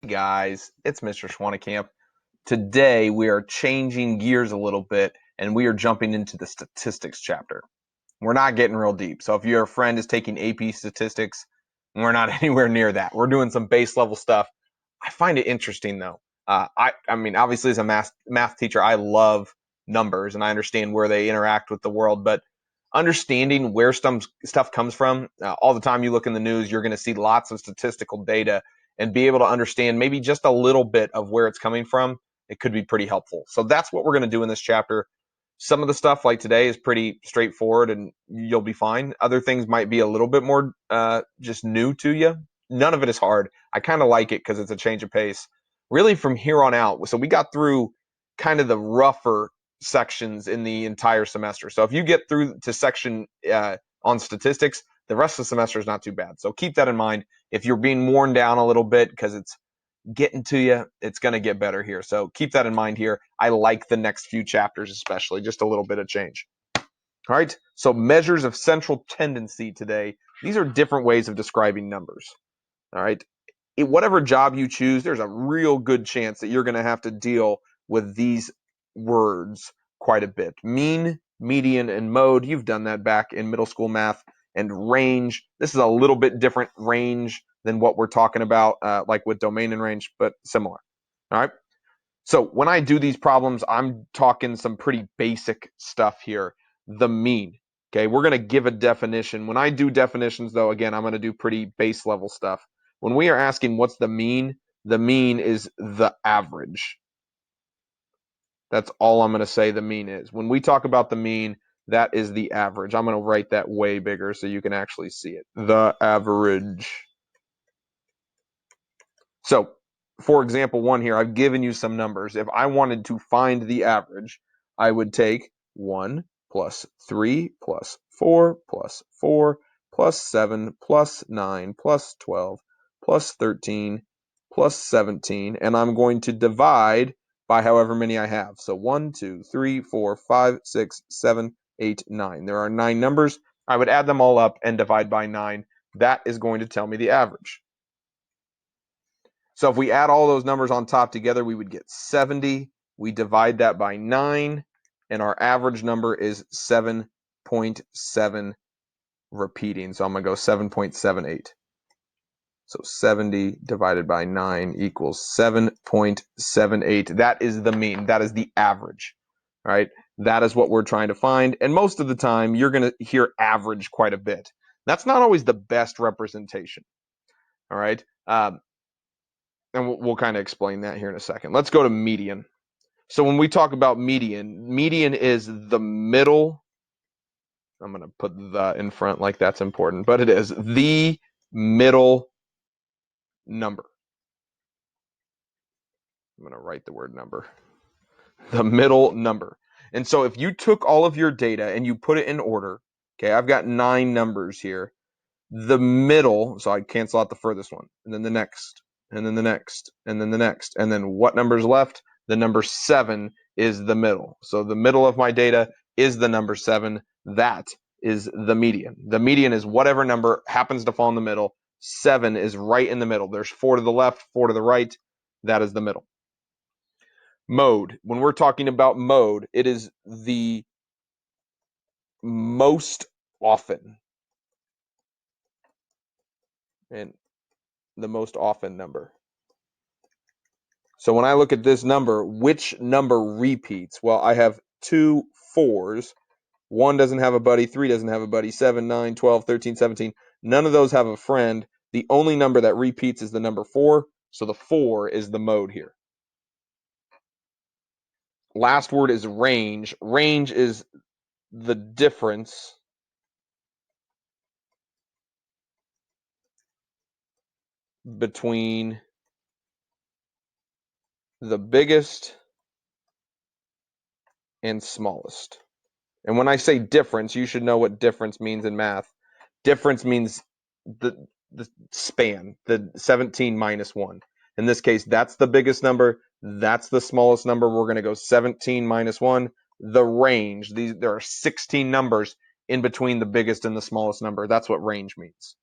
Guys, it's Mr. Schwannekamp. Today we are changing gears a little bit and we are jumping into the statistics chapter. We're not getting real deep. So if your friend is taking AP statistics, we're not anywhere near that. We're doing some base level stuff. I find it interesting though. I mean, obviously as a math teacher, I love numbers and I understand where they interact with the world, but understanding where some stuff comes from, all the time you look in the news, you're going to see lots of statistical data and be able to understand maybe just a little bit of where it's coming from. It could be pretty helpful. So that's what we're going to do in this chapter. Some of the stuff like today is pretty straightforward and you'll be fine. Other things might be a little bit more just new to you. None of it is hard. I kind of like it because it's a change of pace. Really from here on out. So we got through kind of the rougher sections in the entire semester. So if you get through to section on statistics, the rest of the semester is not too bad. So keep that in mind. If you're being worn down a little bit because it's getting to you, it's going to get better here. So keep that in mind here. I like the next few chapters, especially just a little bit of change. All right. So measures of central tendency today. These are different ways of describing numbers. All right. Whatever job you choose, there's a real good chance that you're going to have to deal with these words quite a bit. Mean, median, and mode. You've done that back in middle school math. And range. This is a little bit different range than what we're talking about, like with domain and range, but similar. All right. So when I do these problems, I'm talking some pretty basic stuff here. The mean. Okay, we're going to give a definition. When I do definitions, though, again, I'm going to do pretty base level stuff. When we are asking what's the mean is the average. That's all I'm going to say the mean is. When we talk about the mean, that is the average. I'm going to write that way bigger so you can actually see it. The average. So, for example, one here, I've given you some numbers. If I wanted to find the average, I would take 1 plus 3 plus 4 plus 4 plus 7 plus 9 plus 12 plus 13 plus 17, and I'm going to divide by however many I have. So 1, 2, 3, 4, 5, 6, 7, 8, 9. There are 9 numbers. I would add them all up and divide by 9. That is going to tell me the average. So if we add all those numbers on top together, we would get 70. We divide that by 9, and our average number is 7.7 repeating. So I'm going to go 7.78. So 70 divided by 9 equals 7.78. That is the mean. That is the average. All right. That is what we're trying to find. And most of the time, you're going to hear average quite a bit. That's not always the best representation. All right. And we'll kind of explain that here in a second. Let's go to median. So when we talk about median is the middle. I'm going to put the in front like that's important, but it is the middle number. I'm going to write the word number. The middle number. And so if you took all of your data and you put it in order, okay, I've got 9 numbers here. The middle, so I cancel out the furthest one, and then the next, and then the next, and then the next, and then what number's left? The number 7 is the middle. So the middle of my data is the number 7. That is the median. The median is whatever number happens to fall in the middle. 7 is right in the middle. There's 4 to the left, 4 to the right. That is the middle. Mode. When we're talking about mode, it is the most often. And the most often number. So when I look at this number, which number repeats? Well, I have 2 4s. 1 doesn't have a buddy, 3 doesn't have a buddy, 7, 9, 12, 13, 17. None of those have a friend. The only number that repeats is the number 4. So the 4 is the mode here. Last word is range. Range is the difference between the biggest and smallest. And when I say difference, you should know what difference means in math. Difference means the span, the 17 minus 1. In this case, that's the biggest number. That's the smallest number. We're going to go 17 minus 1. The range, there are 16 numbers in between the biggest and the smallest number. That's what range means.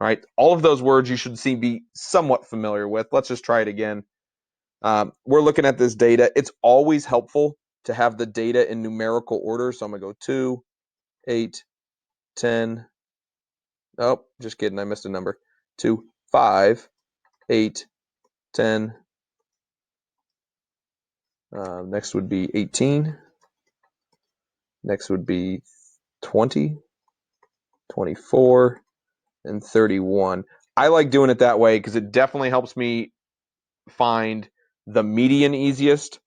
right? All of those words you should be somewhat familiar with. Let's just try it again. We're looking at this data. It's always helpful to have the data in numerical order. So I'm going to go 2, 8, 10. Oh, just kidding. I missed a number. 2, 5, 8, 10. Next would be 18. Next would be 20, 24, and 31. I like doing it that way because it definitely helps me find the median easiest.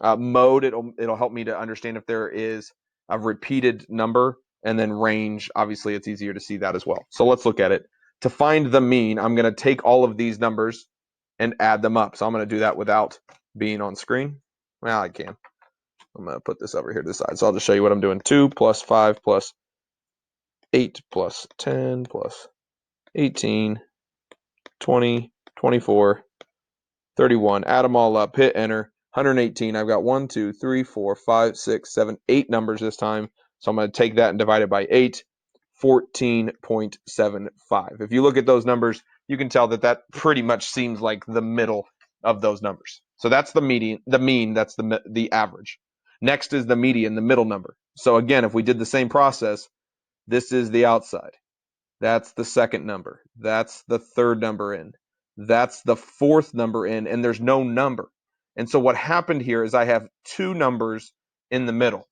Mode, it'll help me to understand if there is a repeated number, and then range, obviously it's easier to see that as well. So let's look at it. To find the mean, I'm going to take all of these numbers and add them up. So I'm going to do that without being on screen. Well, I can. I'm going to put this over here to the side. So I'll just show you what I'm doing. 2 plus 5 plus 8 plus 10 plus 18, 20, 24, 31. Add them all up. Hit enter. 118. I've got 1, 2, 3, 4, 5, 6, 7, 8 numbers this time. So I'm going to take that and divide it by 8. 14.75. If you look at those numbers, you can tell that that pretty much seems like the middle of those numbers. So that's the median, the mean, that's the average. Next is the median, the middle number. So again, if we did the same process, this is the outside. That's the second number. That's the third number in. That's the fourth number in, and there's no number. And so what happened here is I have two numbers in the middle.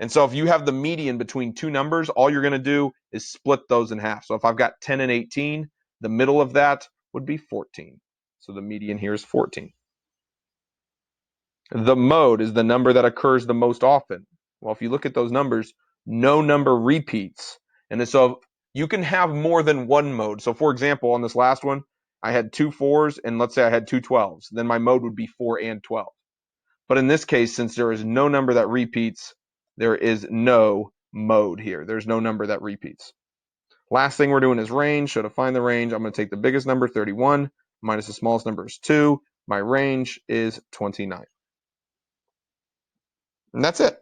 And so if you have the median between two numbers, all you're going to do is split those in half. So if I've got 10 and 18, the middle of that would be 14. So the median here is 14. The mode is the number that occurs the most often. Well, if you look at those numbers, no number repeats. And so you can have more than one mode. So for example, on this last one, I had 2 4s, and let's say I had 2 12s. Then my mode would be 4 and 12. But in this case, since there is no number that repeats, there is no mode here. There's no number that repeats. Last thing we're doing is range. So to find the range, I'm going to take the biggest number, 31, minus the smallest number is 2. My range is 29. And that's it.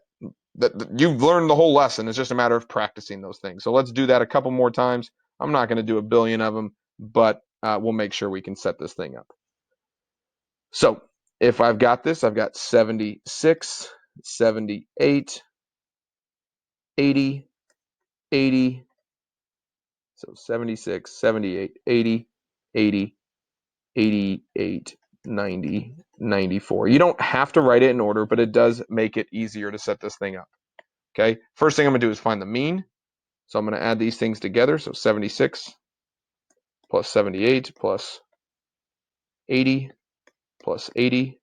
You've learned the whole lesson. It's just a matter of practicing those things. So let's do that a couple more times. I'm not going to do a billion of them, but we'll make sure we can set this thing up. So if I've got this, I've got 76, 78, 80, 80. So 76, 78, 80, 80, 88, 90, 94. You don't have to write it in order, but it does make it easier to set this thing up. Okay, first thing I'm going to do is find the mean. So I'm going to add these things together. So 76 plus 78 plus 80 plus 80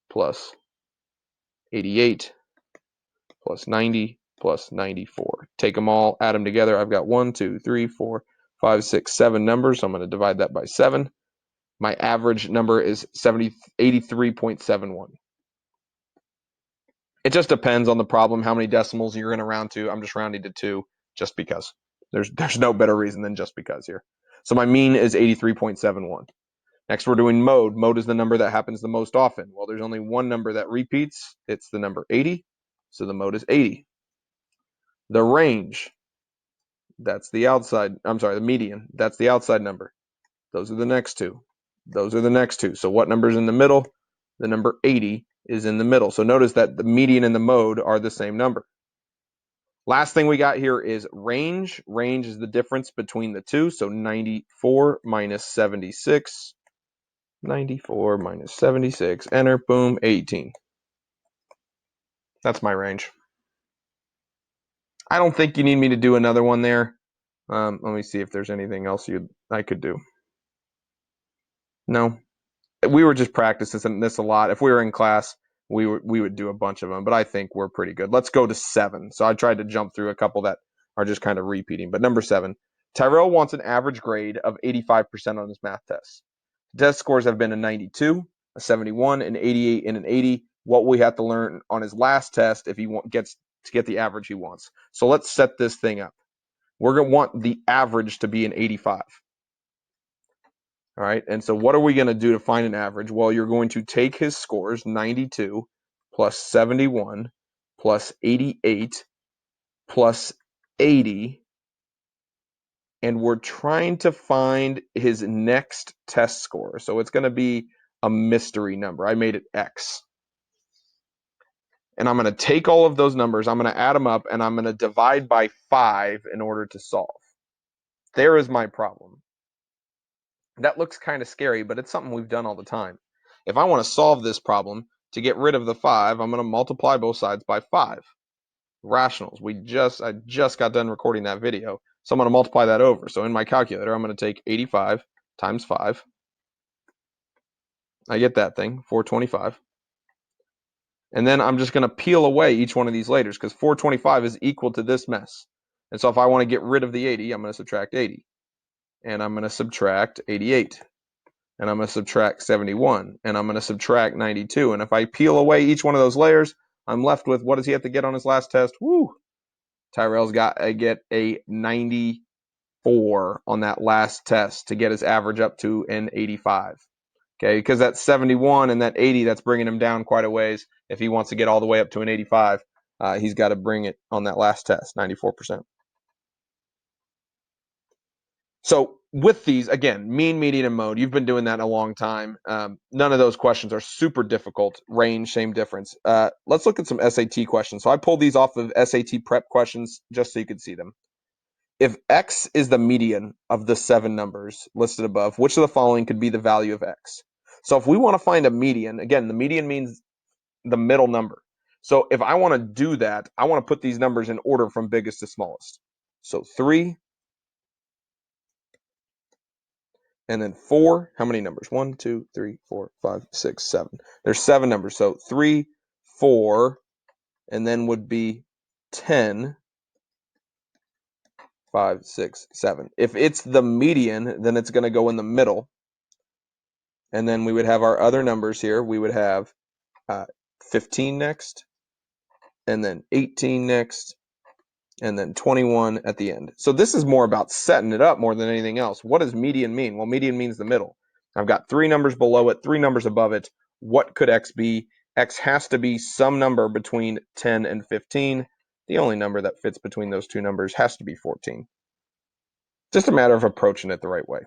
plus 88 plus 90 plus 94. Take them all, add them together. I've got 1, 2, 3, 4, 5, 6, 7 numbers. So I'm going to divide that by 7. My average number is 83.71. It just depends on the problem, how many decimals you're going to round to. I'm just rounding to 2 just because. There's no better reason than just because here. So my mean is 83.71. Next, we're doing mode. Mode is the number that happens the most often. Well, there's only one number that repeats. It's the number 80. So the mode is 80. The range, that's the outside. I'm sorry, the median. That's the outside number. Those are the next two. Those are the next two. So what number is in the middle? The number 80 is in the middle. So notice that the median and the mode are the same number. Last thing we got here is range. Range is the difference between the two. So 94 minus 76. 94 minus 76. Enter. Boom. 18. That's my range. I don't think you need me to do another one there. Let me see if there's anything else I could do. No. We were just practicing this a lot. If we were in class, we would do a bunch of them, but I think we're pretty good. Let's go to 7. So I tried to jump through a couple that are just kind of repeating. But number 7, Tyrell wants an average grade of 85% on his math tests. Test scores have been a 92, a 71, an 88, and an 80. What we have to learn on his last test if he gets to get the average he wants. So let's set this thing up. We're going to want the average to be an 85. All right, and so what are we going to do to find an average? Well, you're going to take his scores, 92 plus 71 plus 88 plus 80 and we're trying to find his next test score. So it's going to be a mystery number. I made it X. And I'm going to take all of those numbers, I'm going to add them up, and I'm going to divide by 5 in order to solve. There is my problem. That looks kind of scary, but it's something we've done all the time. If I want to solve this problem, to get rid of the 5, I'm going to multiply both sides by 5. Rationals. I just got done recording that video, so I'm going to multiply that over. So in my calculator, I'm going to take 85 times 5. I get that thing, 425. And then I'm just going to peel away each one of these letters because 425 is equal to this mess. And so if I want to get rid of the 80, I'm going to subtract 80. And I'm going to subtract 88. And I'm going to subtract 71. And I'm going to subtract 92. And if I peel away each one of those layers, I'm left with, what does he have to get on his last test? Woo! Tyrell's got to get a 94 on that last test to get his average up to an 85. Okay, because that 71 and that 80, that's bringing him down quite a ways. If he wants to get all the way up to an 85, he's got to bring it on that last test, 94%. So with these, again, mean, median, and mode, you've been doing that a long time. None of those questions are super difficult. Range, same difference. Let's look at some SAT questions. So I pulled these off of SAT prep questions just so you could see them. If X is the median of the 7 numbers listed above, which of the following could be the value of X? So if we want to find a median, again, the median means the middle number. So if I want to do that, I want to put these numbers in order from biggest to smallest. So 3, and then 4. How many numbers? 1, 2, 3, 4, 5, 6, 7. There's 7 numbers. So 3, 4, and then would be 10, 5, 6, 7. If it's the median, then it's going to go in the middle. And then we would have our other numbers here. We would have 15 next, and then 18 next, and then 21 at the end. So this is more about setting it up more than anything else. What does median mean? Well, median means the middle. I've got 3 numbers below it, 3 numbers above it. What could X be? X has to be some number between 10 and 15. The only number that fits between those 2 numbers has to be 14. Just a matter of approaching it the right way.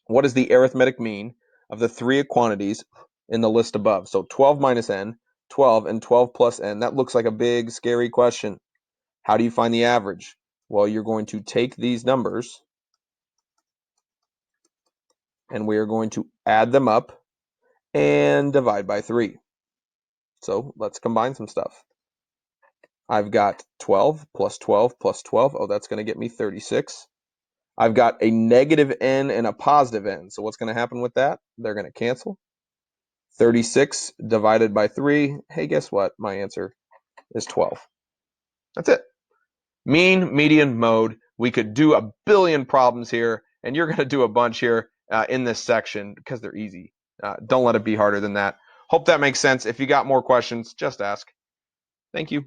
What is the arithmetic mean of the 3 quantities in the list above? So 12 minus n, 12, and 12 plus n. That looks like a big, scary question. How do you find the average? Well, you're going to take these numbers and we are going to add them up and divide by 3. So let's combine some stuff. I've got 12 plus 12 plus 12. Oh, that's going to get me 36. I've got a negative n and a positive n. So what's going to happen with that? They're going to cancel. 36 divided by 3. Hey, guess what? My answer is 12. That's it. Mean, median, mode. We could do a billion problems here, and you're going to do a bunch here in this section because they're easy. Don't let it be harder than that. Hope that makes sense. If you got more questions, just ask. Thank you.